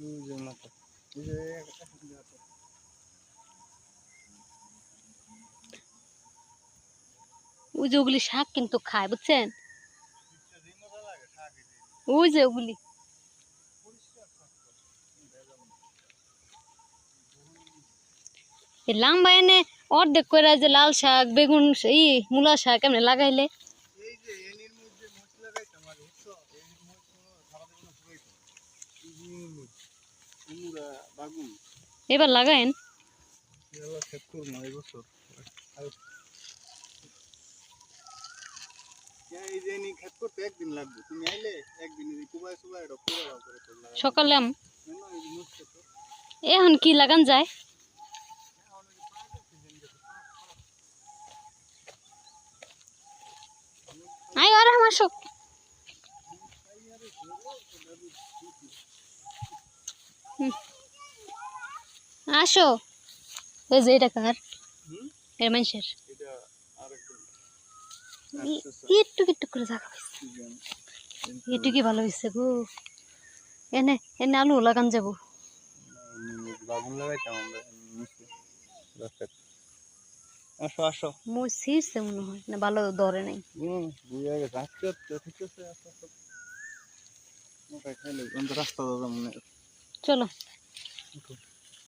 ওই যে ওগুলি শাক কিন্তু খায় বুঝছেন, ওই যে ওগুলি লাম্বা এনে অর্ধেক করে যে লাল শাক বেগুন মূলা শাক এমনি লাগাইলে এবার লাগায়েন। সকালে এখন কি লাগান যায়? আই আর আসো, আসো। এই যে এটা কার? এর মানুষের একটু একটু করে জায়গা হয়েছে, একটু কি ভালো হয়েছে গো। এনে এনে আলু লাগান যাবো। আসো আসো, মই ছিঁড়ছে মনে হয়, না ভালো ধরে নাই। রাস্তা চলো।